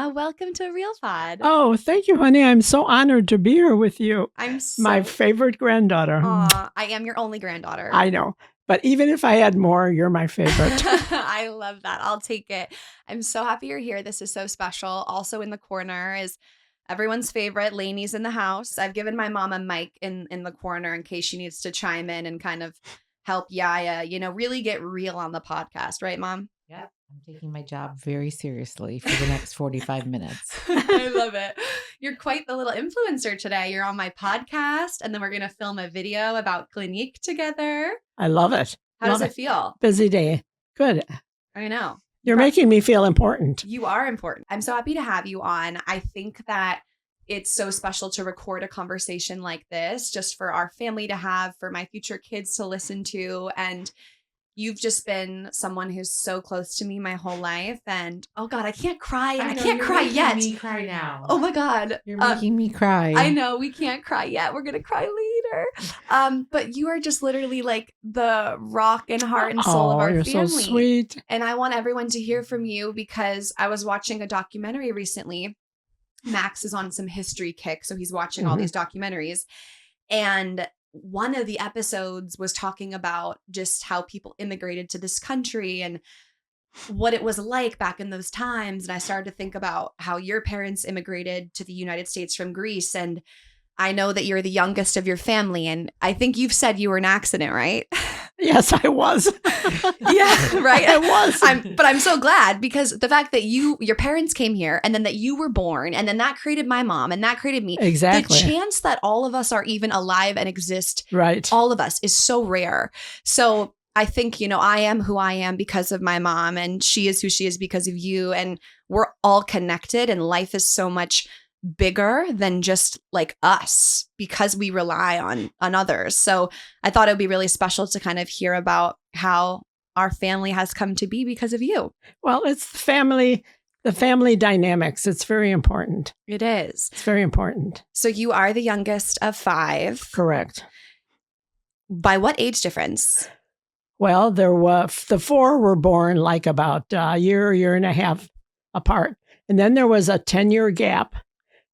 YiaYia. Welcome to Real Pod. Oh, thank you, honey. I'm so honored to be here with you. My favorite granddaughter. Aw, I am your only granddaughter. I know. But even if I had more, you're my favorite. I love that. I'll take it. I'm so happy you're here. This is so special. Also in the corner is everyone's favorite. Lainey's in the house. I've given my mom a mic in the corner in case she needs to chime in and kind of help YiaYia, really get real on the podcast. Right, Mom? Yeah. I'm taking my job very seriously for the next 45 minutes. I love it. You're quite the little influencer today. You're on my podcast, and then we're going to film a video about Clinique together. I love it. How does it feel? Busy day. Good. I know. You're making me feel important. You are important. I'm so happy to have you on. I think that it's so special to record a conversation like this just for our family to have, for my future kids to listen to. And you've just been someone who's so close to me my whole life. And oh God, I can't cry. I can't cry yet. Me cry now. Oh my God. You're making me cry. I know we can't cry yet. We're going to cry later. But you are just literally like the rock and heart and soul of our you're family. So sweet. And I want everyone to hear from you because I was watching a documentary recently. Max is on some history kick. So he's watching all these documentaries. And one of the episodes was talking about just how people immigrated to this country and what it was like back in those times. And I started to think about how your parents immigrated to the United States from Greece. And I know that you're the youngest of your family. And I think you've said you were an accident, right? Yes, I was. Yeah, right. I was. But I'm so glad because the fact that your parents came here and then that you were born and then that created my mom and that created me. Exactly. The chance that all of us are even alive and exist, right, all of us, is so rare. So I think, I am who I am because of my mom and she is who she is because of you. And we're all connected and life is so much bigger than just like us because we rely on others. So I thought it would be really special to kind of hear about how our family has come to be because of you. Well, it's the family dynamics. It's very important. It is. It's very important. So you are the youngest of 5. Correct. By what age difference? Well, there were the 4 were born like about a year and a half apart. And then there was a 10-year gap.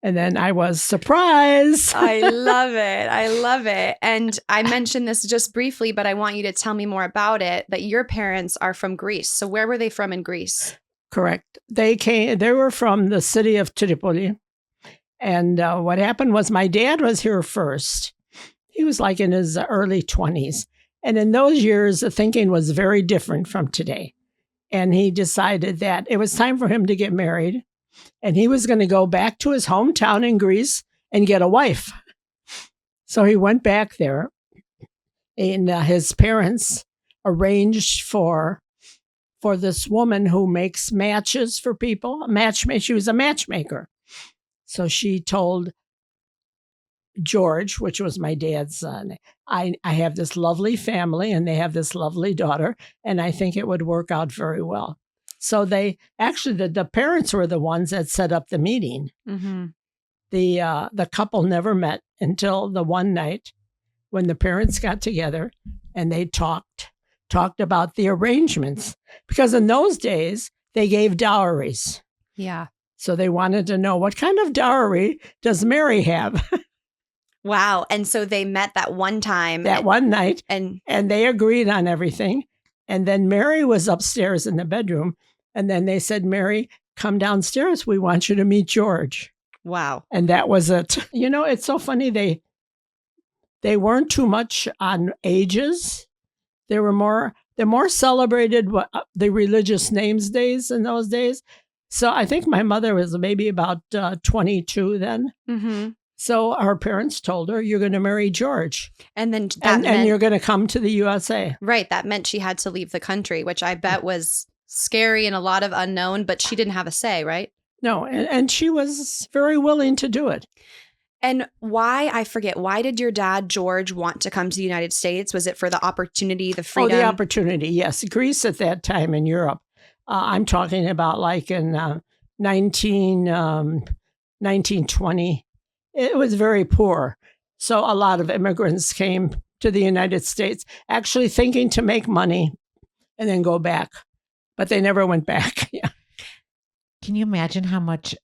And then I was surprised. I love it. I love it. And I mentioned this just briefly, but I want you to tell me more about it, that your parents are from Greece. So where were they from in Greece? Correct. They were from the city of Tripoli. And what happened was my dad was here first. He was like in his early 20s. And in those years, the thinking was very different from today. And he decided that it was time for him to get married. And he was going to go back to his hometown in Greece and get a wife. So he went back there, and his parents arranged for this woman who makes matches for people. She was a matchmaker. So she told George, which was my dad's son, I have this lovely family, and they have this lovely daughter, and I think it would work out very well. So they actually, the parents were the ones that set up the meeting. Mm-hmm. The couple never met until the one night when the parents got together and they talked about the arrangements. Because in those days, they gave dowries. Yeah. So they wanted to know, what kind of dowry does Mary have? Wow. And so they met that one time. That one night. And they agreed on everything. And then Mary was upstairs in the bedroom. And then they said, Mary, come downstairs. We want you to meet George. Wow. And that was it. It's so funny. They weren't too much on ages. They're more celebrated the religious names days in those days. So I think my mother was maybe about 22 then. Mm-hmm. So her parents told her, you're going to marry George. And then and you're going to come to the USA. Right. That meant she had to leave the country, which I bet was scary and a lot of unknown, but she didn't have a say, right? No. And she was very willing to do it. And why did your dad, George, want to come to the United States? Was it for the opportunity, the freedom? Oh, the opportunity, yes. Greece at that time in Europe. I'm talking about like in 1920. It was very poor. So a lot of immigrants came to the United States, actually thinking to make money and then go back. But they never went back. Yeah. Can you imagine how much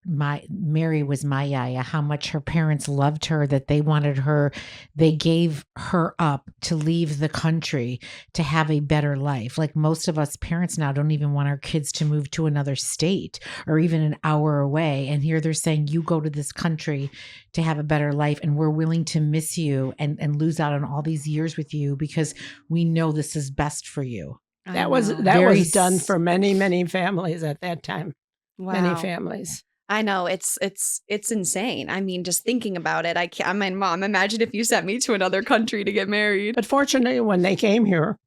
Mary was my yaya, how much her parents loved her, that they wanted her, they gave her up to leave the country to have a better life. Like most of us parents now don't even want our kids to move to another state or even an hour away. And here they're saying, you go to this country to have a better life, and we're willing to miss you and lose out on all these years with you because we know this is best for you. That was done for many, many families at that time. Wow. Many families. I know it's insane. I mean, just thinking about it, I mean, Mom, imagine if you sent me to another country to get married. But fortunately, when they came here,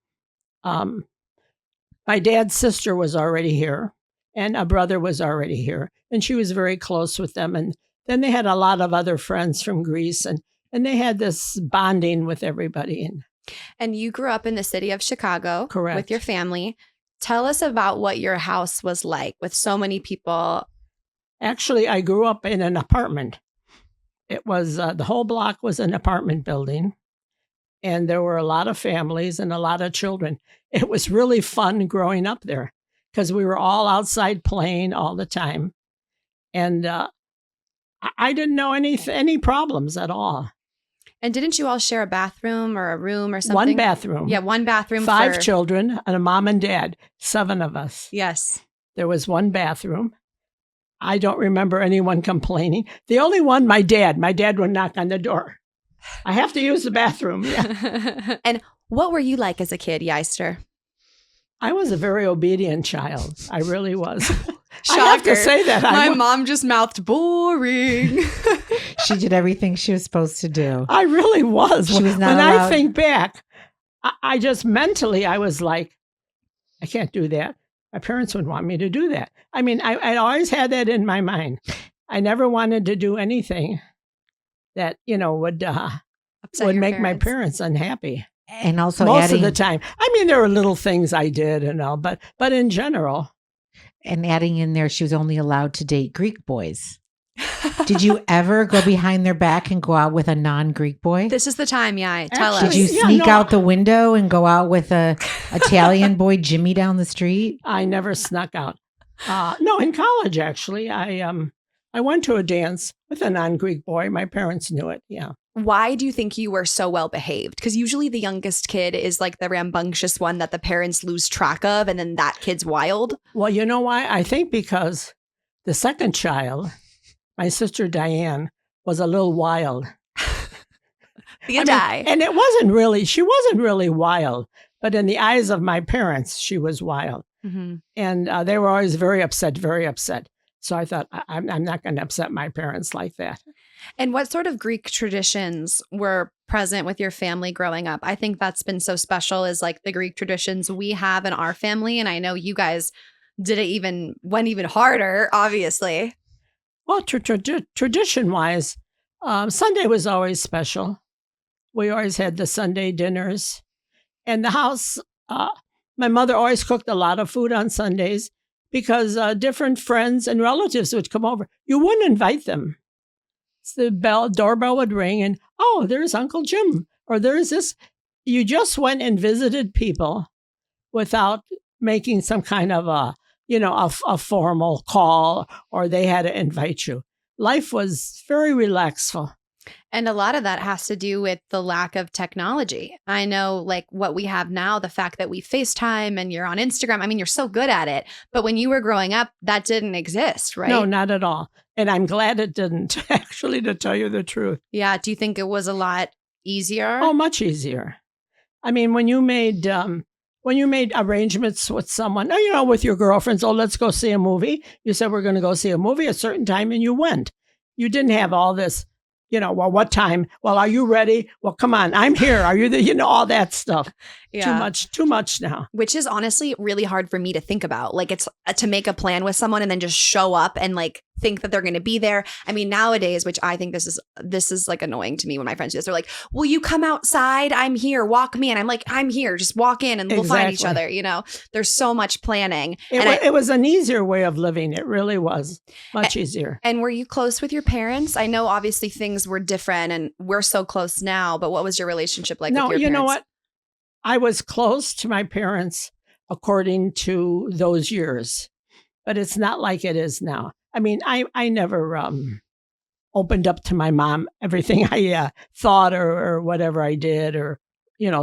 my dad's sister was already here and a brother was already here. And she was very close with them. And then they had a lot of other friends from Greece, and they had this bonding with everybody. And you grew up in the city of Chicago. Correct. With your family. Tell us about what your house was like with so many people. Actually, I grew up in an apartment. It was, the whole block was an apartment building, and there were a lot of families and a lot of children. It was really fun growing up there because we were all outside playing all the time. And I didn't know any problems at all. And didn't you all share a bathroom or a room or something? One bathroom. Yeah, one bathroom. 5 children and a mom and dad, 7 of us. Yes. There was one bathroom. I don't remember anyone complaining. The only one, my dad would knock on the door. I have to use the bathroom. Yeah. And what were you like as a kid, Yeister? I was a very obedient child. I really was. Shocker. I have to say that. My mom just mouthed boring. She did everything she was supposed to do. I really was. She was not when allowed. I think back, I just mentally, I was like, I can't do that. My parents would want me to do that. I mean, I always had that in my mind. I never wanted to do anything that, would make my parents unhappy. And also most of the time. I mean, there were little things I did and all, but in general. And adding in there, she was only allowed to date Greek boys. Did you ever go behind their back and go out with a non-Greek boy? This is the time, Tell us. Did you sneak out the window and go out with a Italian boy, Jimmy, down the street? I never snuck out. No, in college, actually. I went to a dance with a non-Greek boy. My parents knew it, yeah. Why do you think you were so well behaved? Because usually the youngest kid is like the rambunctious one that the parents lose track of, and then that kid's wild. Well, you know why? I think because the second child, my sister Diane, was a little wild. And it wasn't really, she wasn't really wild, but in the eyes of my parents, she was wild. Mm-hmm. And they were always very upset, very upset. So I thought, I'm not going to upset my parents like that. And what sort of Greek traditions were present with your family growing up? I think that's been so special, is like the Greek traditions we have in our family. And I know you guys went even harder, obviously. Well, tradition-wise, Sunday was always special. We always had the Sunday dinners. And the house, my mother always cooked a lot of food on Sundays because different friends and relatives would come over. You wouldn't invite them. The doorbell would ring and, oh, there's Uncle Jim, or there's this. You just went and visited people without making some kind of a formal call, or they had to invite you. Life was very relaxful. And a lot of that has to do with the lack of technology. I know, like what we have now, the fact that we FaceTime and you're on Instagram. I mean, you're so good at it. But when you were growing up, that didn't exist, right? No, not at all. And I'm glad it didn't, actually, to tell you the truth. Yeah. Do you think it was a lot easier? Oh, much easier. I mean, when you made arrangements with someone, with your girlfriends, oh, let's go see a movie. You said we're going to go see a movie at a certain time, and you went. You didn't have all this, well, what time? Well, are you ready? Well, come on, I'm here. Are you there? All that stuff. Yeah. Too much now. Which is honestly really hard for me to think about. Like, it's to make a plan with someone and then just show up and like think that they're going to be there. I mean, nowadays, which I think this is like annoying to me when my friends do this. They're like, will you come outside? I'm here. Walk me in. I'm like, I'm here. Just walk in and we'll find each other. There's so much planning. It was an easier way of living. It really was much easier. And were you close with your parents? I know obviously things were different and we're so close now, but what was your relationship like with your parents? No, you know what? I was close to my parents according to those years. but it's not like it is now. I mean, I never opened up to my mom everything I thought or whatever I did or,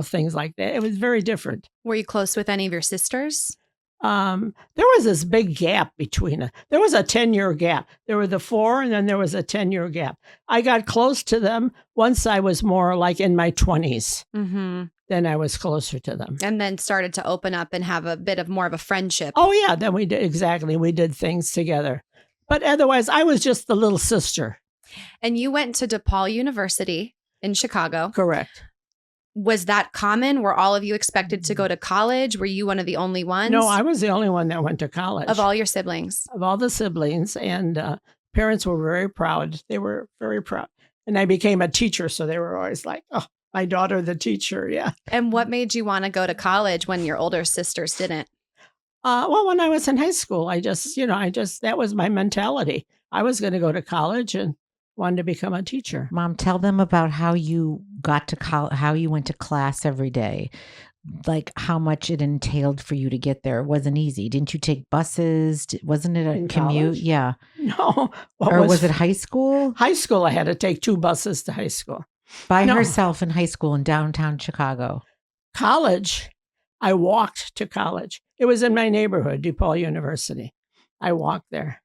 things like that. It was very different. Were you close with any of your sisters? There was this big gap between us. There was a 10-year gap. There were the 4, and then there was a 10-year gap. I got close to them once I was more like in my 20s. Mm-hmm. Then I was closer to them. And then started to open up and have a bit of more of a friendship. Oh, yeah. Then we did. Exactly. We did things together. But otherwise, I was just the little sister. And you went to DePaul University in Chicago. Correct. Was that common? Were all of you expected to go to college? Were you one of the only ones? No, I was the only one that went to college. Of all your siblings? Of all the siblings. And parents were very proud. They were very proud. And I became a teacher. So they were always like, oh, my daughter, the teacher. Yeah. And what made you want to go to college when your older sisters didn't? Well, when I was in high school, that was my mentality. I was going to go to college and wanted to become a teacher. Mom, tell them about how you got to how you went to class every day, like how much it entailed for you to get there. It wasn't easy. Didn't you take buses? Wasn't it a In commute? college? Yeah. No. Or was it high school? High school, I had to take 2 buses to high school. By No. herself in high school in downtown Chicago. College, I walked to college. It was in my neighborhood, DePaul University. I walked there.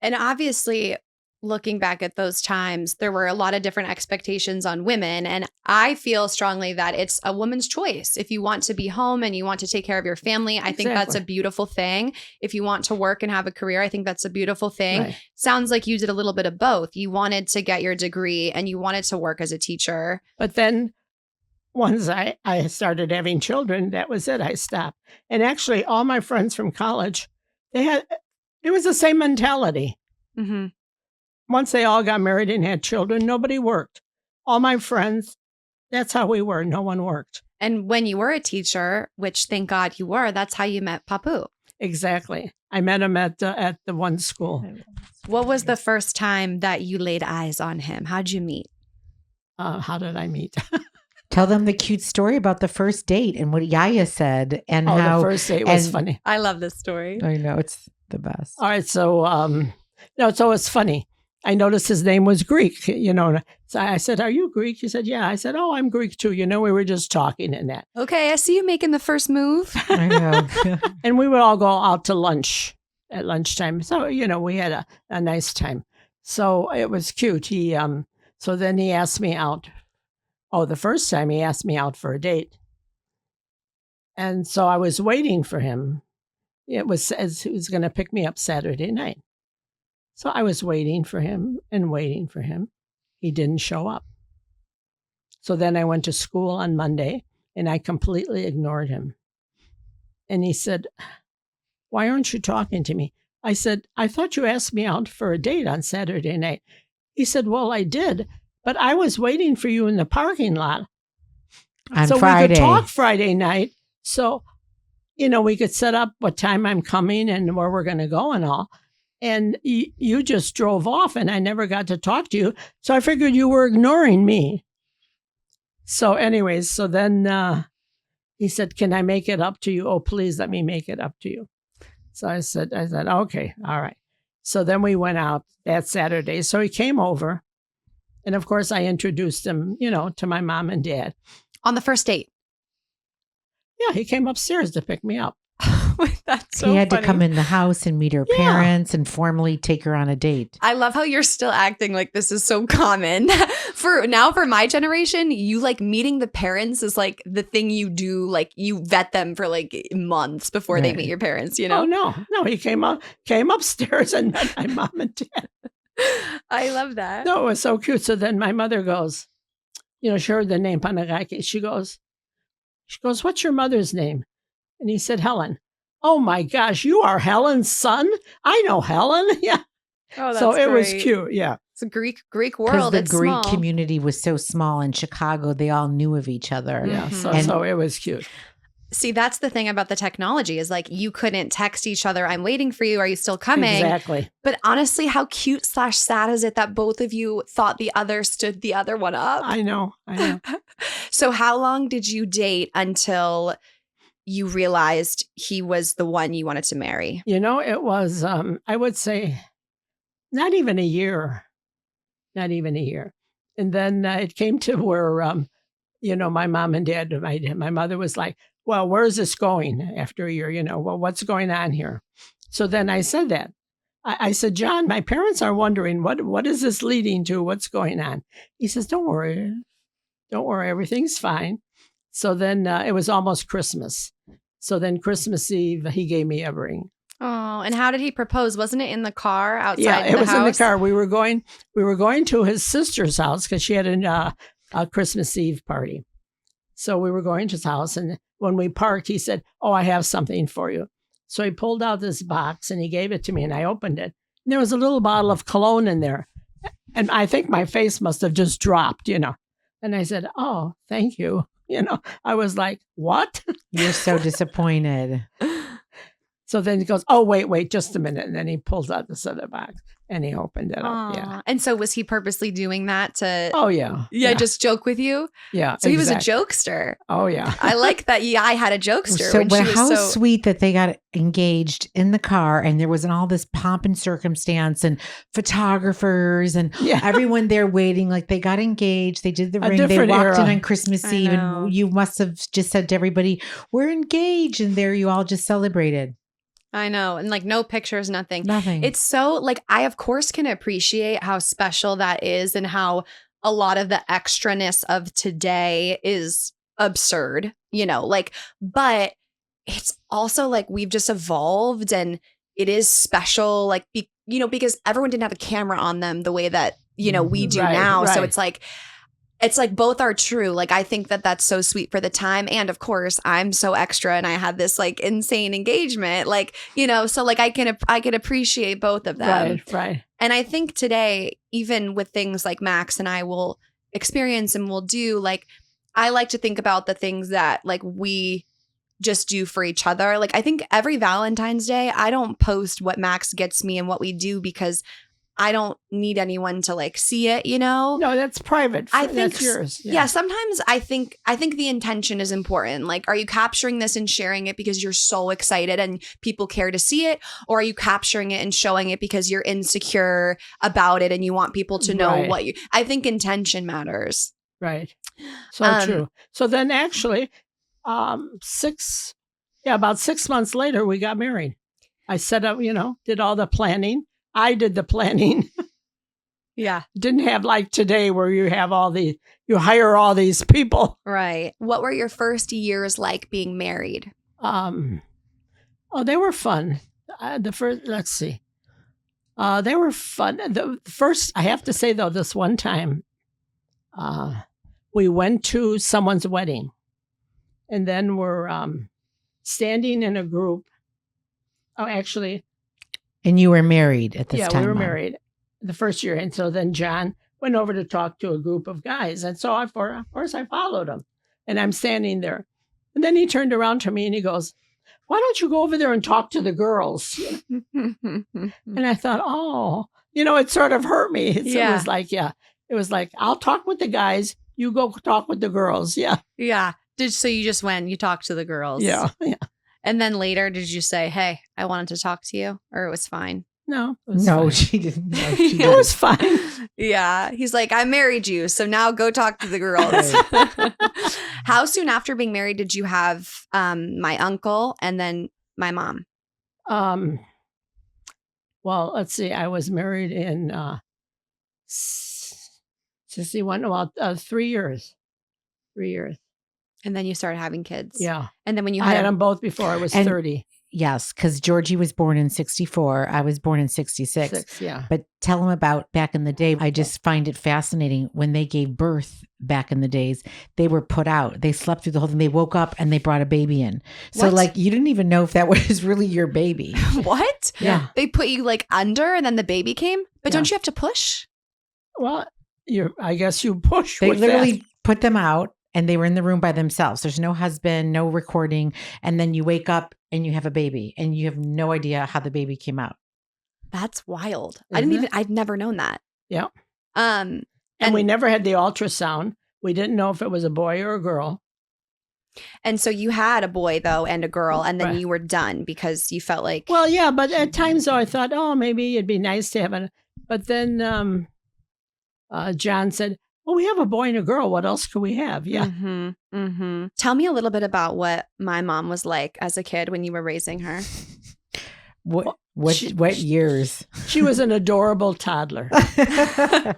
And obviously, looking back at those times, there were a lot of different expectations on women. And I feel strongly that it's a woman's choice. If you want to be home and you want to take care of your family, I think that's a beautiful thing. If you want to work and have a career, I think that's a beautiful thing. Right. Sounds like you did a little bit of both. You wanted to get your degree and you wanted to work as a teacher. But then once I started having children, that was it. I stopped. And actually, all my friends from college, it was the same mentality. Mm-hmm. Once they all got married and had children, nobody worked. All my friends, that's how we were. No one worked. And when you were a teacher, which thank God you were, that's how you met Papou. Exactly. I met him at the one school. What was the first time that you laid eyes on him? How'd you meet? How did I meet? Tell them the cute story about the first date and what YiaYia said and how the first date was funny. I love this story. I know, it's the best. All right. So, so it's funny. I noticed his name was Greek, So I said, "Are you Greek?" He said, "Yeah." I said, "Oh, I'm Greek too." We were just talking and that. Okay, I see you making the first move. I know. And we would all go out to lunch at lunchtime. So, we had a nice time. So it was cute. So then he asked me out. Oh, the first time he asked me out for a date. And so I was waiting for him. It was as he was going to pick me up Saturday night. So I was waiting for him and waiting for him. He didn't show up. So then I went to school on Monday and I completely ignored him. And he said, "Why aren't you talking to me?" I said, "I thought you asked me out for a date on Saturday night." He said, "Well, I did, but I was waiting for you in the parking lot. On so Friday. we could talk Friday night. So, we could set up what time I'm coming and where we're going to go and all. And you just drove off and I never got to talk to you. So I figured you were ignoring me." So anyways, so then he said, "Can I make it up to you? Oh, please let me make it up to you." So I said, "Okay, all right." So then we went out that Saturday. So he came over. And of course, I introduced him, to my mom and dad. On the first date. Yeah, he came upstairs to pick me up. That's so he had funny. to come in the house and meet her parents and formally take her on a date. I love how you're still acting like this is so common. For my generation, you like meeting the parents is like the thing you do. Like you vet them for like months before they meet your parents, Oh, no, he came upstairs and met my mom and dad. I love that. No, it was so cute. So then my mother goes, she heard the name Panagaki. She goes, "What's your mother's name?" And he said, "Helen." "Oh my gosh, you are Helen's son? I know Helen." Yeah. Oh, that's so it was great. cute. Yeah. It's a Greek Because world. the It's Greek small. community was so small in Chicago, they all knew of each other. Yeah. Mhm. So it was cute. See, that's the thing about the technology is like you couldn't text each other, "I'm waiting for you. Are you still coming?" Exactly. But honestly, how cute / sad is it that both of you thought the other stood the other one up? I know. So how long did you date until you realized he was the one you wanted to marry? It was, I would say, not even a year. Not even a year. And then it came to where, my mom and dad, my mother was like, well, where's this going after a year? Well, what's going on here? So then I said that. I said, John, my parents are wondering, what is this leading to? What's going on? He says, don't worry. Don't worry. Everything's fine. So then it was almost Christmas. So then Christmas Eve, he gave me a ring. Oh, and how did he propose? Wasn't it in the car outside Yeah, the it was house? in the car. We were going to his sister's house because she had a Christmas Eve party. So we were going to his house, and when we parked, he said, oh, I have something for you. So he pulled out this box, and he gave it to me, and I opened it. And there was a little bottle of cologne in there. And I think my face must have just dropped, And I said, oh, thank you. I was like, what? You're so disappointed. So then he goes, oh, wait, just a minute. And then he pulls out this other box and he opened it up. Yeah. And so was he purposely doing that to Oh, yeah. just joke with you? Yeah. So he was a jokester. Oh, yeah. I like that I had a jokester. So, when she but was how sweet that they got engaged in the car and there wasn't all this pomp and circumstance and photographers and everyone there waiting. Like they got engaged. They did the ring. They walked in on Christmas Eve and you must have just said to everybody, we're engaged. And there you all just celebrated. I know. And like no pictures, nothing. Nothing. It's so like, I of course can appreciate how special that is and how a lot of the extraness of today is absurd, but it's also like we've just evolved and it is special, like, because everyone didn't have a camera on them the way that, we do now. Right. So it's like both are true. Like, I think that that's so sweet for the time. And of course, I'm so extra and I had this like insane engagement, so like I can appreciate both of them. Right. And I think today, even with things like Max and I will experience and will do, like, I like to think about the things that like we just do for each other. Like, I think every Valentine's Day, I don't post what Max gets me and what we do because I don't need anyone to like see it, No, that's private. I think that's yours. Yeah. Sometimes I think the intention is important. Like, are you capturing this and sharing it because you're so excited and people care to see it? Or are you capturing it and showing it because you're insecure about it and you want people to know I think intention matters. Right. So true. So then actually, about 6 months later, we got married. I set up, did all the planning. I did the planning. Yeah. Didn't have like today where you hire all these people. Right. What were your first years like being married? They were fun. Let's see. They were fun. The first, I have to say though, this one time, we went to someone's wedding and then we're standing in a group. Oh, actually. And you were married at this time? Yeah, we were married the first year. And so then John went over to talk to a group of guys. And so of course I followed him. And I'm standing there. And then he turned around to me and he goes, why don't you go over there and talk to the girls? And I thought, it sort of hurt me. It was like, I'll talk with the guys. You go talk with the girls. Yeah. Yeah. So you just went, you talked to the girls. Yeah. Yeah. And then later, did you say, hey, I wanted to talk to you? Or it was fine? No. No, she didn't. No, she it was fine. Yeah. He's like, I married you. So now go talk to the girls. How soon after being married did you have my uncle and then my mom? Well, let's see. I was married in 61, 3 years. 3 years. And then you started having kids. Yeah. And then when you had them both before I was 30. Yes, because Georgie was born in 64. I was born in 66. Yeah. But tell them about back in the day. I just find it fascinating. When they gave birth back in the days, they were put out. They slept through the whole thing. They woke up and they brought a baby in. So like you didn't even know if that was really your baby. What? Yeah. They put you like under and then the baby came? But don't you have to push? Well, I guess you push. They literally put them out. And they were in the room by themselves. There's no husband, no recording. And then you wake up and you have a baby and you have no idea how the baby came out. That's wild. I'd never known that. Yeah. And we never had the ultrasound. We didn't know if it was a boy or a girl. And so you had a boy though and a girl, and then Right. you were done because you felt like Well, yeah, but at times though, I thought, oh, maybe it'd be nice to have a. But then John said, "Well, we have a boy and a girl. What else could we have?" Yeah. Tell me a little bit about what my mom was like as a kid when you were raising her. What years? She was an adorable toddler. I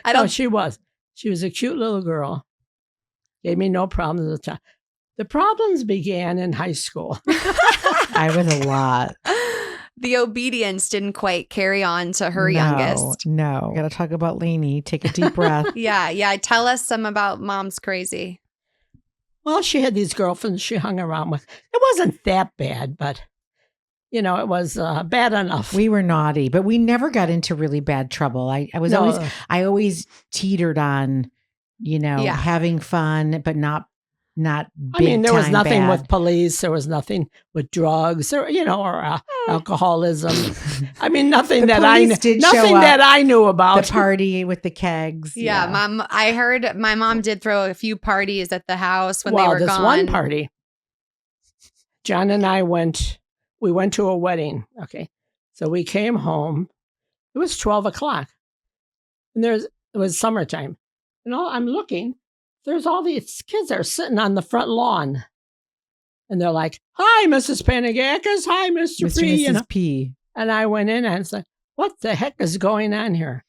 No, don't. she was. She was a cute little girl. Gave me no problems at the time. The problems began in high school. I was a lot. The obedience didn't quite carry on to her youngest. No. Got to talk about Lainey. Take a deep breath. Yeah. Tell us some about mom's crazy. Well, she had these girlfriends she hung around with. It wasn't that bad, but, it was bad enough. We were naughty, but we never got into really bad trouble. I always teetered on, having fun, but not big there was time nothing bad. with police. There was nothing with drugs, or alcoholism. Nothing The that police did show nothing up. that I knew about. The party with the kegs. Yeah, Mom. I heard my mom did throw a few parties at the house when they were this gone. one party, John and I went to a wedding. Okay, so we came home. It was 12 o'clock, and it was summertime. I'm looking. There's all these kids that are sitting on the front lawn. And they're like, "Hi, Mrs. Panagakis. Hi, Mr. P." Mrs. P. And I went in and said, "What the heck is going on here?"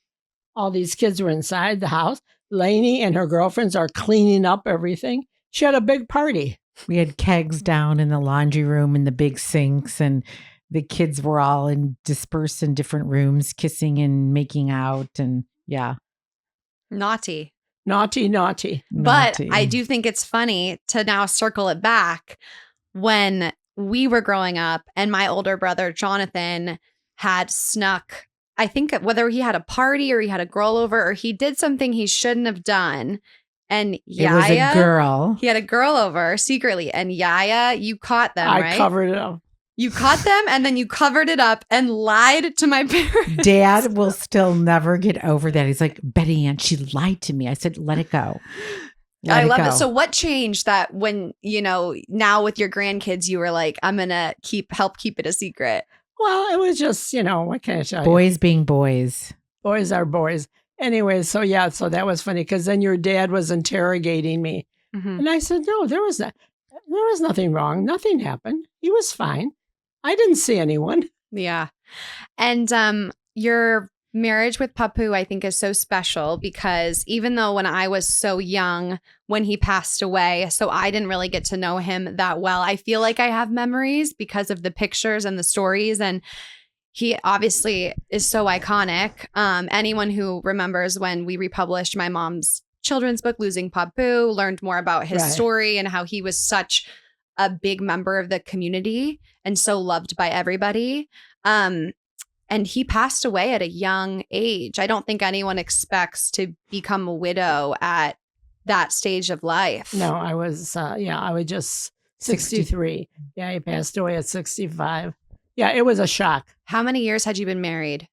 All these kids were inside the house. Lainey and her girlfriends are cleaning up everything. She had a big party. We had kegs down in the laundry room and the big sinks, and the kids were all dispersed in different rooms, kissing and making out. And yeah. Naughty. Naughty. But I do think it's funny to now circle it back when we were growing up and my older brother, Jonathan, had snuck, I think whether he had a party or he had a girl over or he did something he shouldn't have done. And it was a girl. He had a girl over secretly. And YiaYia, you caught them, right? I covered it up. You caught them and then you covered it up and lied to my parents. Dad will still never get over that. He's like, Betty Ann, she lied to me. I said, let it go. I love it. So what changed that when, now with your grandkids, you were like, I'm going to help keep it a secret? Well, it was just, what can I tell you? Boys being boys. Boys are boys. Anyway, so that was funny because then your dad was interrogating me. Mm-hmm. And I said, no, there was nothing wrong. Nothing happened. He was fine. I didn't see anyone. Yeah. And your marriage with Papou, I think, is so special because even though when I was so young when he passed away, so I didn't really get to know him that well, I feel like I have memories because of the pictures and the stories. And he obviously is so iconic. Anyone who remembers when we republished my mom's children's book, Losing Papou, learned more about his story and how he was such a big member of the community and so loved by everybody. And he passed away at a young age. I don't think anyone expects to become a widow at that stage of life. No, I was just 63. Yeah, he passed away at 65. Yeah, it was a shock. How many years had you been married?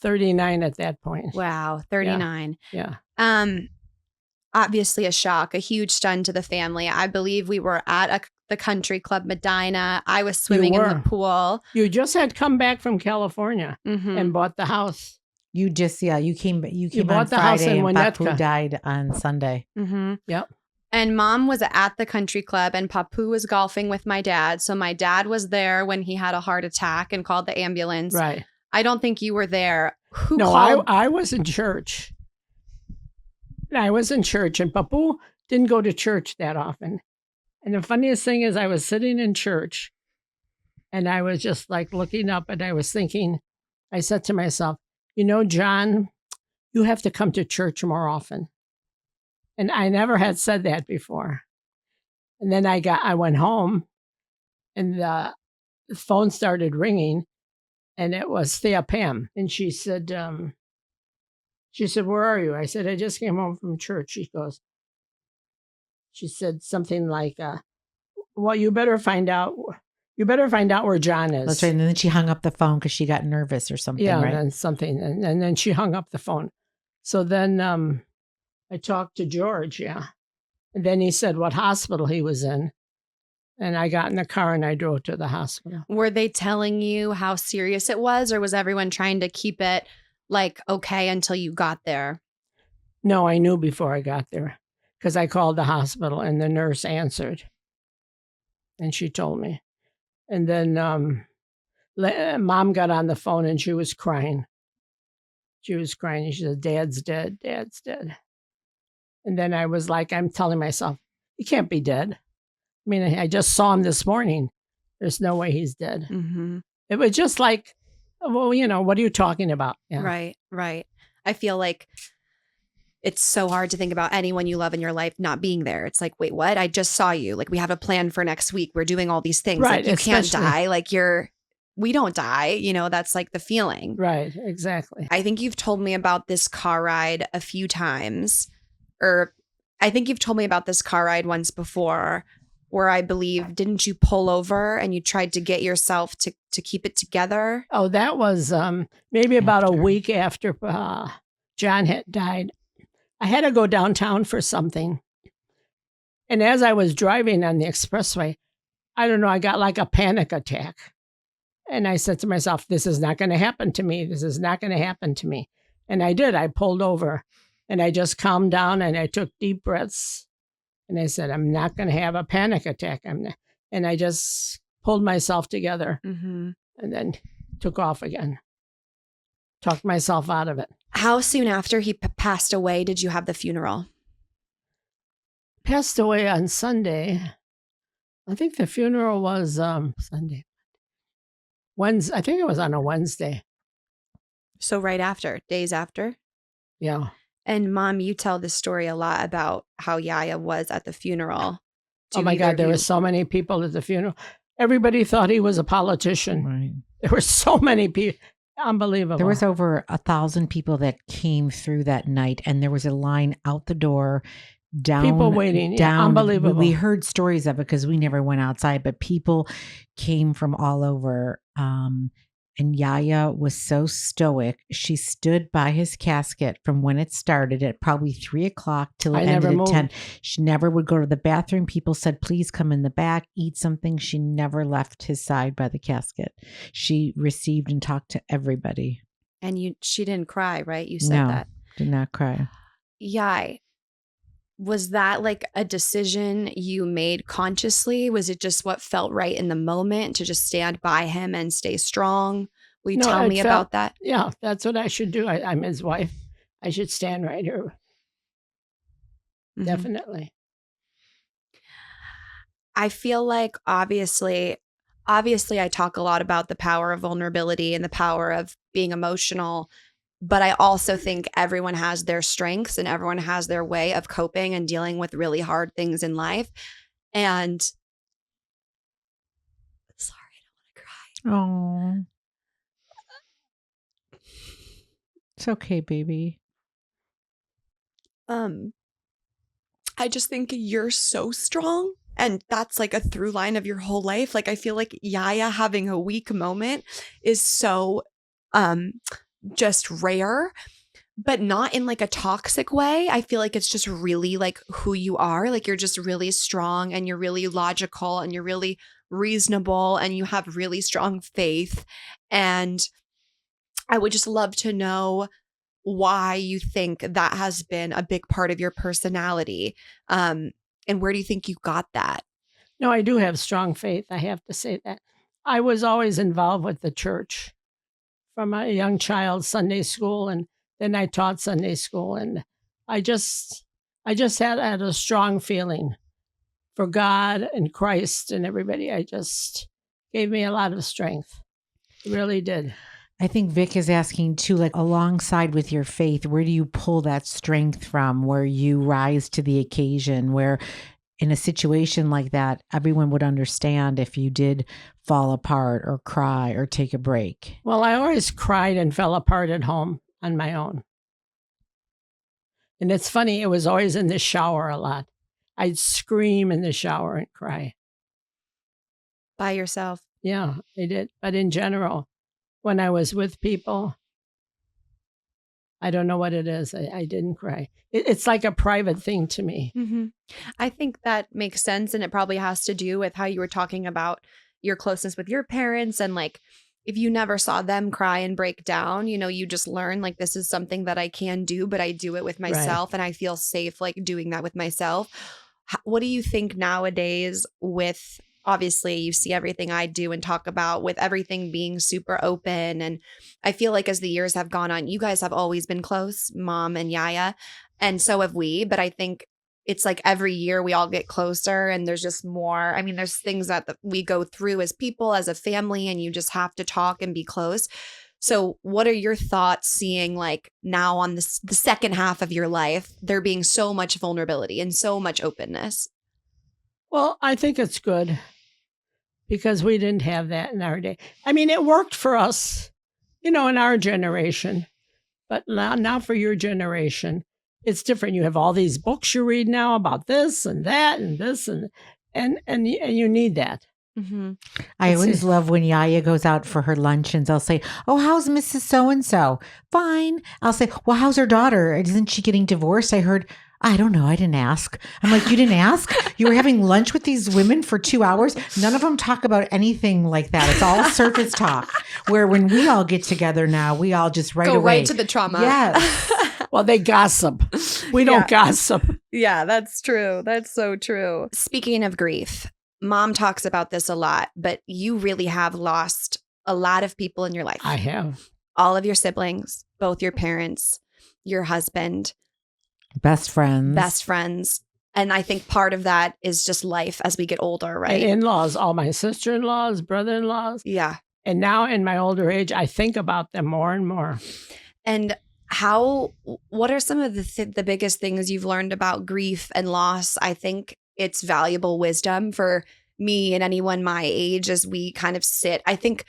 39 at that point. Wow, 39. Yeah. Obviously a shock, a huge stun to the family. I believe we were at the country club Medina. I was swimming in the pool. You just had come back from California and bought the house. You just, you came bought on the house Friday in and Winnetka. Papou died on Sunday. Mm-hmm. Yep. And Mom was at the country club and Papou was golfing with my dad. So my dad was there when he had a heart attack and called the ambulance. Right. I don't think you were there. I was in church. I was in church and Papou didn't go to church that often. And the funniest thing is I was sitting in church and I was just like looking up and I was thinking, I said to myself, John, you have to come to church more often. And I never had said that before. And then I went home and the phone started ringing and it was Thea Pam. And she said, where are you? I said, I just came home from church. She said something like, well, you better find out where John is. That's right. And then she hung up the phone because she got nervous or something, right? And then she hung up the phone. So then I talked to George, And then he said what hospital he was in. And I got in the car and I drove to the hospital. Were they telling you how serious it was, or was everyone trying to keep it like okay until you got there? No, I knew before I got there because I called the hospital and the nurse answered and she told me. And then Mom got on the phone and she was crying. She was crying. And she said, Dad's dead. Dad's dead. And then I was like, I'm telling myself, he can't be dead. I mean, I just saw him this morning. There's no way he's dead. Mm-hmm. It was just like, well, you know, what are you talking about? Yeah. Right, right. I feel like it's so hard to think about anyone you love in your life not being there. It's like, wait, what? I just saw you. Like, we have a plan for next week. We're doing all these things. Right, Like, you can't especially- die. Like, we don't die. You know, that's like the feeling. Right, exactly. I think you've told me about this car ride a few times, or I think you've told me about this car ride once before, where I believe, didn't you pull over and you tried to get yourself to keep it together? Oh, that was maybe about a After. week after John had died. I had to go downtown for something. And as I was driving on the expressway, I don't know, I got like a panic attack. And I said to myself, this is not going to happen to me. This is not going to happen to me. And I did. I pulled over and I just calmed down and I took deep breaths. And I said, I'm not going to have a panic attack. And I just pulled myself together Mm-hmm. and then took off again. Talked myself out of it. How soon after he passed away did you have the funeral? Passed away on Sunday. I think the funeral was Sunday. Wednesday. I think it was on a Wednesday. So right after, days after? Yeah. And Mom, you tell this story a lot about how YiaYia was at the funeral. Oh Do my either God, of there you- were so many people at the funeral. Everybody thought he was a politician. Right. There were so many people. Unbelievable. There was over 1,000 people that came through that night, and there was a line out the door. Down, People waiting. Yeah, down. unbelievable. We heard stories of it because we never went outside, but people came from all over. And YiaYia was so stoic. She stood by his casket from when it started at probably 3:00 till it I ended never at moved. 10. She never would go to the bathroom. People said, please come in the back, eat something. She never left his side by the casket. She received and talked to everybody. And she didn't cry, right? You said No. that. Did not cry. Yai, was that like a decision you made consciously? Was it just what felt right in the moment to just stand by him and stay strong? Will you No, tell it me felt- about that? Yeah, that's what I should do. I'm his wife. I should stand right here. Mhm. Definitely. I feel like obviously I talk a lot about the power of vulnerability and the power of being emotional, but I also think everyone has their strengths and everyone has their way of coping and dealing with really hard things in life. And sorry, I don't want to cry. Oh. It's okay, baby. I just think you're so strong, and that's like a through line of your whole life. Like, I feel like YiaYia having a weak moment is so just rare, but not in like a toxic way. I feel like it's just really like who you are. Like, you're just really strong and you're really logical and you're really reasonable and you have really strong faith. And I would just love to know why you think that has been a big part of your personality. And where do you think you got that? No, I do have strong faith. I have to say that. I was always involved with the church from a young child, Sunday school, and then I taught Sunday school. And I just had a strong feeling for God and Christ and everybody. I just gave me a lot of strength. It really did. I think Vic is asking too, like alongside with your faith, where do you pull that strength from where you rise to the occasion, where in a situation like that, everyone would understand if you did fall apart or cry or take a break? Well, I always cried and fell apart at home on my own. And it's funny, it was always in the shower a lot. I'd scream in the shower and cry. By yourself? Yeah, I did. But in general, when I was with people, I don't know what it is. I didn't cry. It's like a private thing to me. Mm-hmm. I think that makes sense. And it probably has to do with how you were talking about your closeness with your parents. And like, if you never saw them cry and break down, you know, you just learn like, this is something that I can do, but I do it with myself. And I feel safe like doing that with myself. What do you think nowadays with, obviously you see everything I do and talk about, with everything being super open. And I feel like as the years have gone on, you guys have always been close, Mom and YiaYia. And so have we. But I think it's like every year we all get closer and there's just more. I mean, there's things that we go through as people, as a family, and you just have to talk and be close. So what are your thoughts seeing like now on the second half of your life, there being so much vulnerability and so much openness? Well, I think it's good because we didn't have that in our day. I mean, it worked for us, you know, in our generation, but now for your generation, it's different. You have all these books you read now about this and that and this and you need that. Mm-hmm. I always love when YiaYia goes out for her luncheons. I'll say, "Oh, how's Mrs. So-and-so?" "Fine." I'll say, "Well, how's her daughter? Isn't she getting divorced? I heard." "I don't know. I didn't ask." I'm like, "You didn't ask? You were having lunch with these women for 2 hours? None of them talk about anything like that. It's all surface talk." Where when we all get together now, we all just go away. Right to the trauma. Yes. Well, they gossip. We don't gossip. Yeah, that's true. That's so true. Speaking of grief, Mom talks about this a lot, but you really have lost a lot of people in your life. I have. All of your siblings, both your parents, your husband. Best friends. And I think part of that is just life as we get older, right? And in-laws, all my sister-in-laws, brother-in-laws. Yeah. And now in my older age, I think about them more and more. And what are some of the biggest things you've learned about grief and loss? I think it's valuable wisdom for me and anyone my age as we kind of sit. I think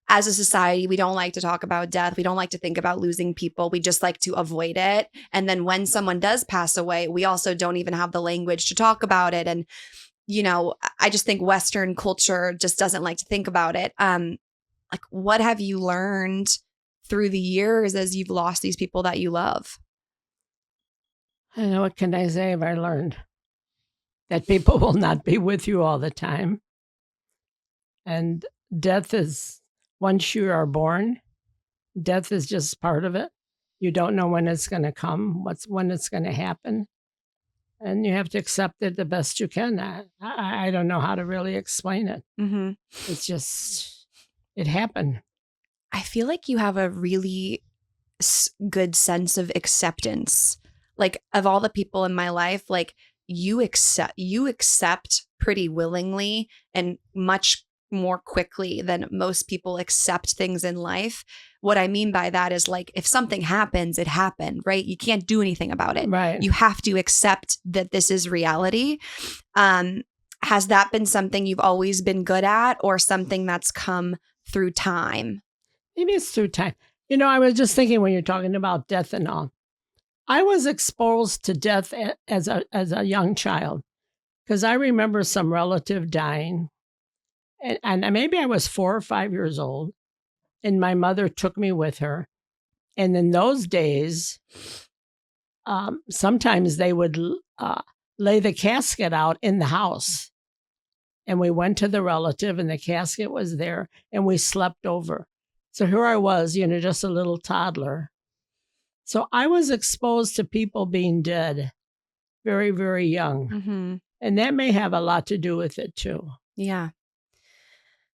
as a society, we don't like to talk about death. We don't like to think about losing people. We just like to avoid it. And then when someone does pass away, we also don't even have the language to talk about it. And, you know, I just think Western culture just doesn't like to think about it. Like, what have you learned through the years as you've lost these people that you love? I don't know, what can I say have I learned? That people will not be with you all the time. And death is, once you are born, death is just part of it. You don't know when it's going to come, when it's going to happen. And you have to accept it the best you can. I don't know how to really explain it. Mm-hmm. It's just, it happened. I feel like you have a really good sense of acceptance. Like, of all the people in my life, like, you accept pretty willingly and much more quickly than most people accept things in life. What I mean by that is, like, if something happens, it happened, right? You can't do anything about it. Right. You have to accept that this is reality. Has that been something you've always been good at, or something that's come through time? Maybe it's through time. You know, I was just thinking when you're talking about death and all, I was exposed to death as a young child, because I remember some relative dying, and maybe I was 4 or 5 years old, and my mother took me with her. And in those days, sometimes they would lay the casket out in the house, and we went to the relative, and the casket was there, and we slept over. So here I was, you know, just a little toddler. So I was exposed to people being dead very, very young. Mm-hmm. And that may have a lot to do with it too. Yeah.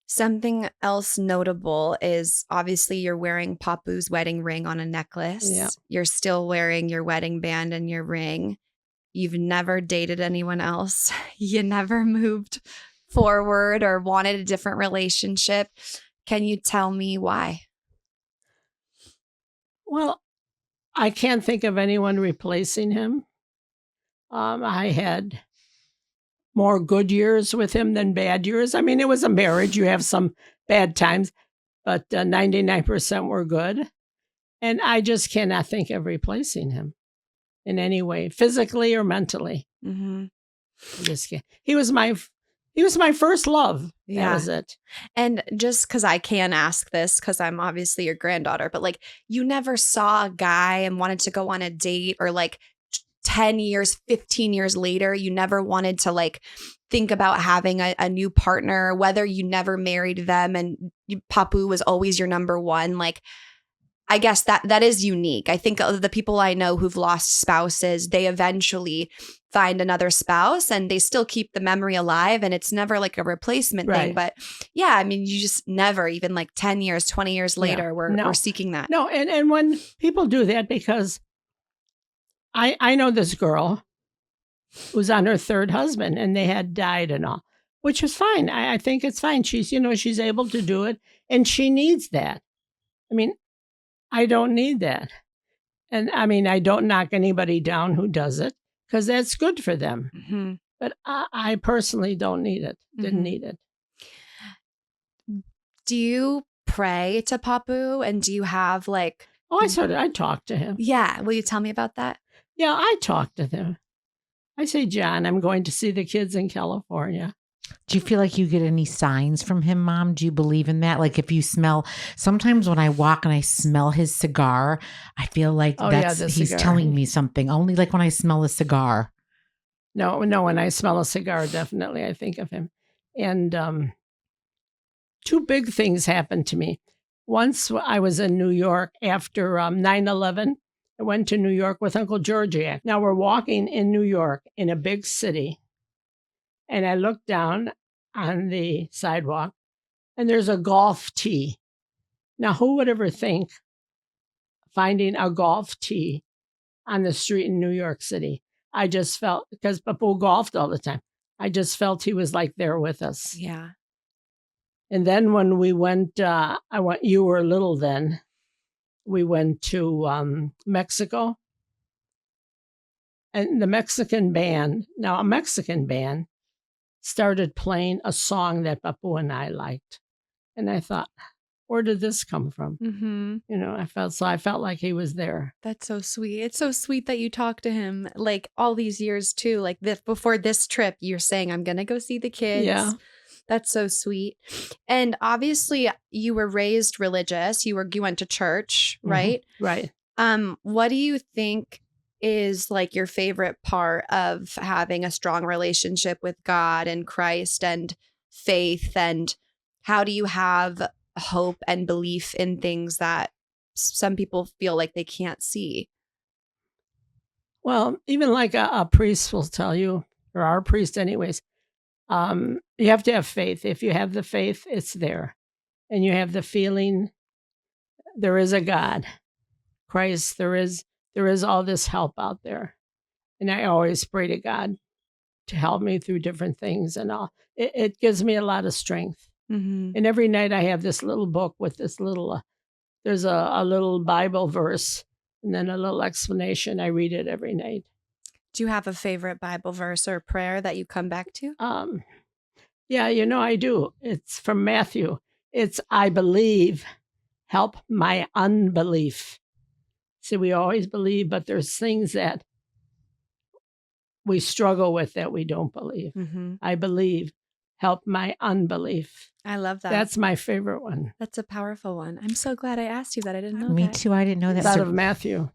Something else notable is, obviously, you're wearing Papou's wedding ring on a necklace. Yeah. You're still wearing your wedding band and your ring. You've never dated anyone else. You never moved forward or wanted a different relationship. Can you tell me why? Well, I can't think of anyone replacing him. I had more good years with him than bad years. I mean, it was a marriage. You have some bad times, but 99% were good. And I just cannot think of replacing him in any way, physically or mentally. Mm-hmm. I just can't. He was my He was my first love. Yeah. That was it. And just because I can ask this, because I'm obviously your granddaughter, but like you never saw a guy and wanted to go on a date, or like 10 years, 15 years later, you never wanted to like think about having a new partner, whether you never married them and Papou was always your number one. Like, I guess that is unique. I think of the people I know who've lost spouses, they eventually find another spouse and they still keep the memory alive, and it's never like a replacement thing. But yeah, I mean, you just never, even like 10 years, 20 years later, we're seeking that. No, and when people do that, because I know this girl was on her third husband and they had died and all, which was fine. I think it's fine. She's able to do it and she needs that. I mean, I don't need that. And I mean, I don't knock anybody down who does it because that's good for them. Mm-hmm. But I personally don't need it. Didn't need it. Do you pray to Papou, and do you have like... Oh, I talked to him. Yeah. Will you tell me about that? Yeah, I talked to him. I say, John, I'm going to see the kids in California. Do you feel like you get any signs from him, Mom? Do you believe in that? Like if you smell, sometimes when I walk and I smell his cigar, I feel like he's cigar. telling me something. Only like when I smell a cigar. No, when I smell a cigar, definitely I think of him. And two big things happened to me. Once I was in New York after 9/11. I went to New York with Uncle Georgiak. Now we're walking in New York in a big city. And I looked down on the sidewalk and there's a golf tee. Now, who would ever think finding a golf tee on the street in New York City? I just felt, because Papou golfed all the time, I just felt he was like there with us. Yeah. And then when we went, you were little then, we went to Mexico. And the Mexican band, now a Mexican band, started playing a song that Papou and I liked. And I thought, where did this come from? Mm-hmm. I felt like he was there. That's so sweet. It's so sweet that you talked to him like all these years too. Like before this trip, you're saying, I'm going to go see the kids. Yeah. That's so sweet. And obviously you were raised religious. You went to church, right? Mm-hmm. Right. What do you think is like your favorite part of having a strong relationship with God and Christ and faith? And how do you have hope and belief in things that some people feel like they can't see? Well, even like a priest will tell you, or our priest anyways, you have to have faith. If you have the faith, it's there. And you have the feeling there is a God, Christ, there is all this help out there. And I always pray to God to help me through different things and all. It gives me a lot of strength. Mm-hmm. And every night I have this little book with this little, there's a little Bible verse and then a little explanation. I read it every night. Do you have a favorite Bible verse or prayer that you come back to? Yeah, I do. It's from Matthew. It's, I believe, help my unbelief. See, we always believe, but there's things that we struggle with that we don't believe. Mm-hmm. I believe, help my unbelief. I love that. That's my favorite one. That's a powerful one. I'm so glad I asked you that. I didn't know Me that. too. I didn't know that. It's out of Matthew.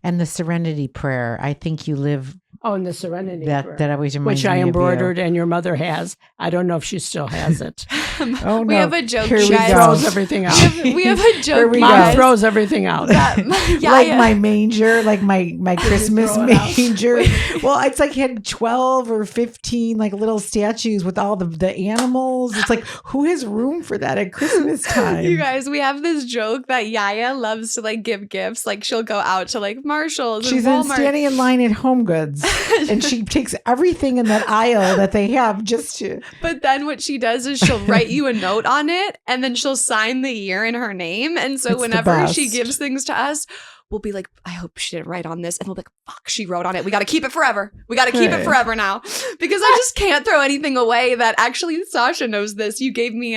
And the Serenity Prayer. I think you live... Oh, and the Serenity Prayer. That always reminds me of you. Which I embroidered and your mother has. I don't know if she still has it. Oh, no. We have a joke, Here She throws everything out. we have a joke, Mom throws everything out. Like my manger, like my Christmas manger. Well, it's like had 12 or 15 like little statues with all the animals. It's like, who has room for that at Christmas time? You guys, we have this joke that YiaYia loves to like give gifts. Like she'll go out to like Marshall's She's and Walmart. Standing in line at Home Goods and she takes everything in that aisle that they have just to. But then what she does is she'll write you a note on it and then she'll sign the year in her name. And so It's whenever she gives things to us, we'll be like, I hope she didn't write on this. And we'll be like, fuck, she wrote on it. We got to keep it forever. We got to keep it forever now. Because I just can't throw anything away that actually Sasha knows this. You gave me,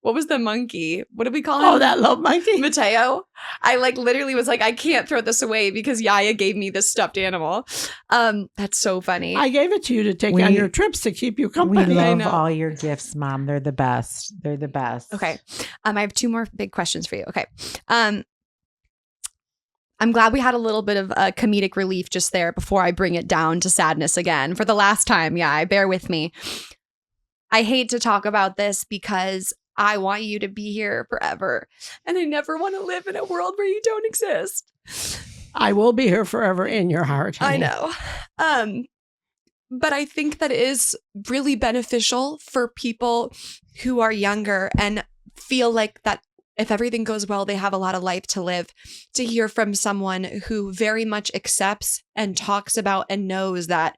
what was the monkey? What did we call him? Oh, that little monkey. Mateo. I like literally was like, I can't throw this away because YiaYia gave me this stuffed animal. That's so funny. I gave it to you to take on your trips to keep you company. We love all your gifts, Mom. They're the best. They're the best. Okay. I have 2 more big questions for you. Okay. I'm glad we had a little bit of a comedic relief just there before I bring it down to sadness again for the last time. Yeah, bear with me. I hate to talk about this because I want you to be here forever. And I never want to live in a world where you don't exist. I will be here forever in your heart, honey. I know. But I think that it is really beneficial for people who are younger and feel like that if everything goes well, they have a lot of life to live, to hear from someone who very much accepts and talks about and knows that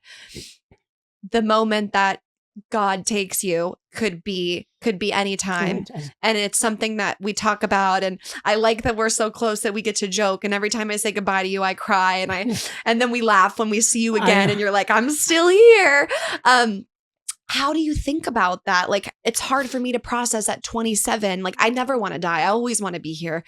the moment that God takes you could be any time. And it's something that we talk about. And I like that we're so close that we get to joke. And every time I say goodbye to you, I cry and then we laugh when we see you again and you're like, I'm still here. How do you think about that? Like, it's hard for me to process at 27. Like, I never want to die. I always want to be here.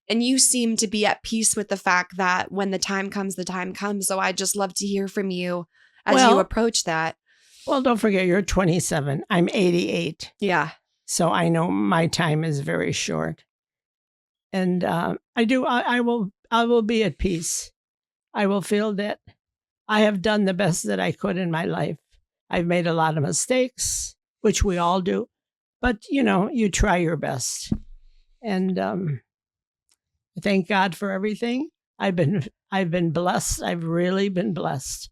And you seem to be at peace with the fact that when the time comes, the time comes. So I'd just love to hear from you as you approach that. Well, don't forget, you're 27. I'm 88. Yeah. So I know my time is very short. And I will be at peace. I will feel that I have done the best that I could in my life. I've made a lot of mistakes, which we all do, but you try your best. And thank God for everything. I've been blessed. I've really been blessed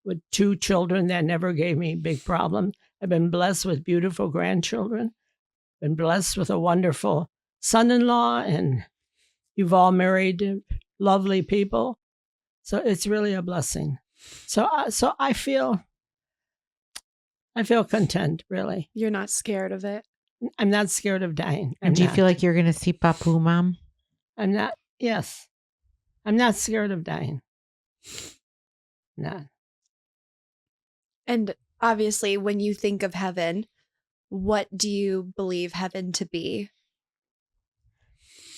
with 2 children that never gave me big problems. I've been blessed with beautiful grandchildren. Been blessed with a wonderful son-in-law, and you've all married lovely people. So it's really a blessing. So I feel content, really. You're not scared of it? I'm not scared of dying. Do you feel like you're going to see Papou, Mom? I'm not. Yes. I'm not scared of dying. Not. And obviously, when you think of heaven, what do you believe heaven to be?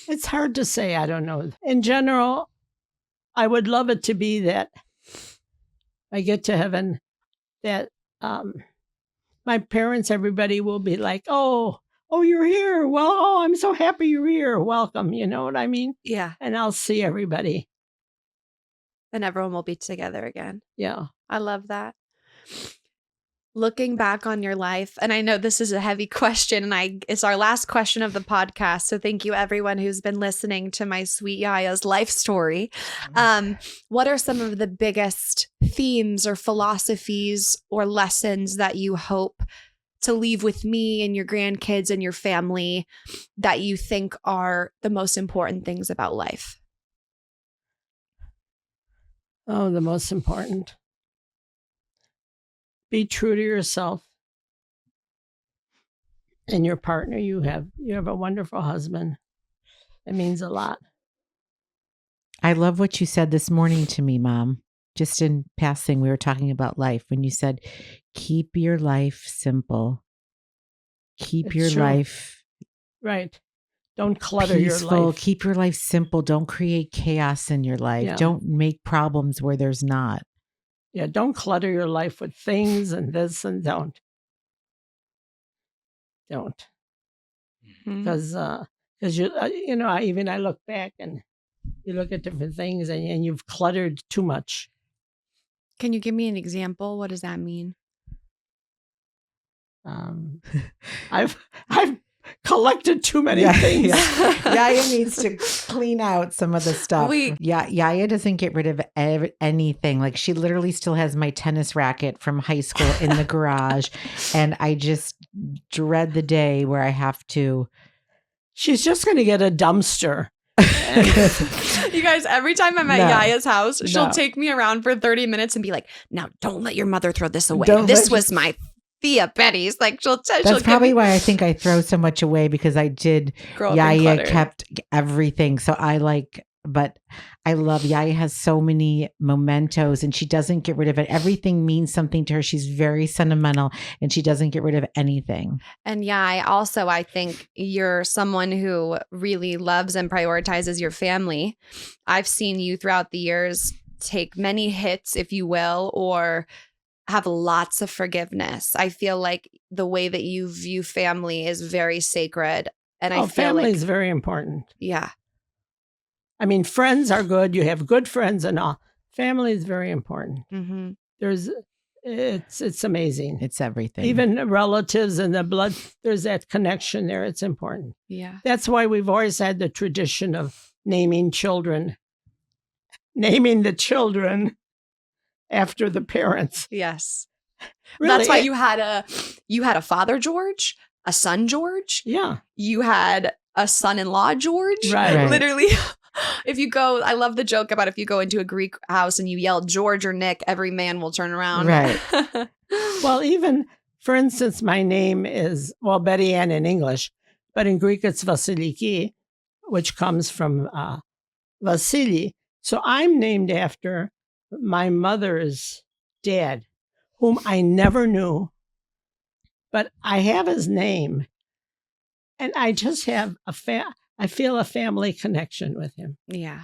It's hard to say. I don't know. In general, I would love it to be that I get to heaven, that my parents, everybody will be like, oh, you're here. Well, I'm so happy you're here. Welcome. You know what I mean? Yeah. And I'll see everybody. And everyone will be together again. Yeah. I love that. Looking back on your life, and I know this is a heavy question, and it's our last question of the podcast. So thank you, everyone who's been listening to my sweet YiaYia's life story. What are some of the biggest themes or philosophies or lessons that you hope to leave with me and your grandkids and your family that you think are the most important things about life? Oh, the most important. Be true to yourself and your partner. You have a wonderful husband. It means a lot. I love what you said this morning to me, Mom. Just in passing, we were talking about life when you said, keep your life simple. Keep your life right. Don't clutter peaceful. your life. Keep your life simple. Don't create chaos in your life. Yeah. Don't make problems where there's not. Yeah, don't clutter your life with things and this and don't. Because I look back and you look at different things and you've cluttered too much. Can you give me an example? What does that mean? I've collected too many things. YiaYia needs to clean out some of the stuff. YiaYia doesn't get rid of anything. Like, she literally still has my tennis racket from high school in the garage. And I just dread the day where I have to. She's just going to get a dumpster. You guys, every time I'm at YiaYia's house, she'll take me around for 30 minutes and be like, now don't let your mother throw this away. This was my Thea Betty's. Like, that's probably why I think I throw so much away, because I did. YiaYia kept everything. So I but I love YiaYia has so many mementos and she doesn't get rid of it. Everything means something to her. She's very sentimental and she doesn't get rid of anything. And yeah, I think you're someone who really loves and prioritizes your family. I've seen you throughout the years take many hits, if you will, or have lots of forgiveness. I feel like the way that you view family is very sacred. And I feel family like is very important. Yeah. I mean, friends are good. You have good friends and all. Family is very important. Mm-hmm. It's amazing. It's everything. Even relatives and the blood, there's that connection there. It's important. Yeah. That's why we've always had the tradition of naming the children after the parents. Yes. Really, That's why you had a father George, a son George. Yeah. You had a son-in-law George. Right. Literally. If you go, I love the joke about if you go into a Greek house and you yell George or Nick, every man will turn around. Right. Well, even, for instance, my name is, Betty Ann in English, but in Greek it's Vasiliki, which comes from Vasily. So I'm named after my mother's dad, whom I never knew, but I have his name. And I just have I feel a family connection with him. Yeah.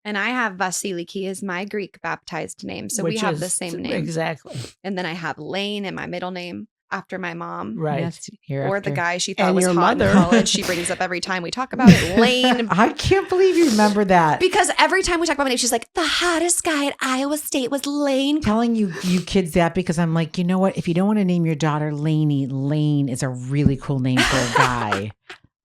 And I have Vasiliki as my Greek baptized name. So we have the same name. Exactly. And then I have Lane in my middle name after my mom. Right. Yes, Or the guy she thought And was your hot mother. in college. She brings up every time we talk about it. Lane. I can't believe you remember that. Because every time we talk about my name, she's like, the hottest guy at Iowa State was Lane. Telling you kids that because I'm like, you know what? If you don't want to name your daughter Laney, Lane is a really cool name for a guy.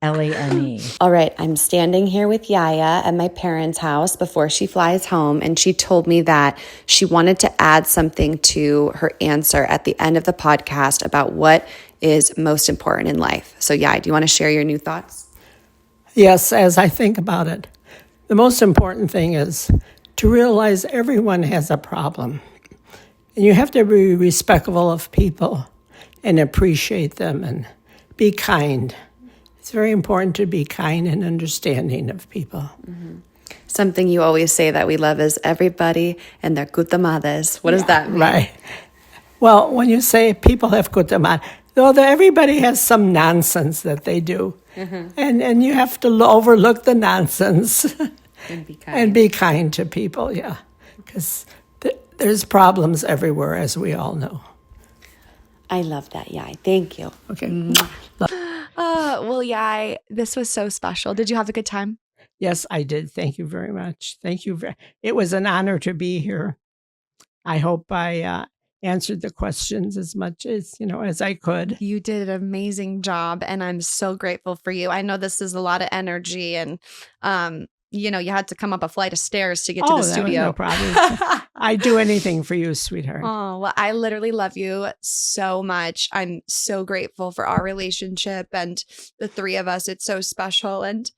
Lane. All right, I'm standing here with YiaYia at my parents' house before she flies home, and she told me that she wanted to add something to her answer at the end of the podcast about what is most important in life. So, YiaYia, do you want to share your new thoughts? Yes, as I think about it, the most important thing is to realize everyone has a problem. And you have to be respectful of people and appreciate them and be kind. It's very important to be kind and understanding of people. Mm-hmm. Something you always say that we love is everybody and their kutamades. What does that mean? Right. Well, when you say people have kutamad, though everybody has some nonsense that they do. Mm-hmm. And you have to overlook the nonsense And be kind. And be kind to people, yeah. Because there's problems everywhere, as we all know. I love that, YiaYia. Thank you. Okay. Well, yeah, this was so special. Did you have a good time? Yes, I did. Thank you very much. Thank you. It was an honor to be here. I hope I answered the questions as much as I could. You did an amazing job, and I'm so grateful for you. I know this is a lot of energy, and you had to come up a flight of stairs to get to the studio. No problem. I'd do anything for you, sweetheart. Oh, well, I literally love you so much. I'm so grateful for our relationship and the three of us. It's so special, and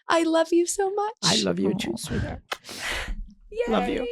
I love you so much. I love you too, sweetheart. Yay. Love you.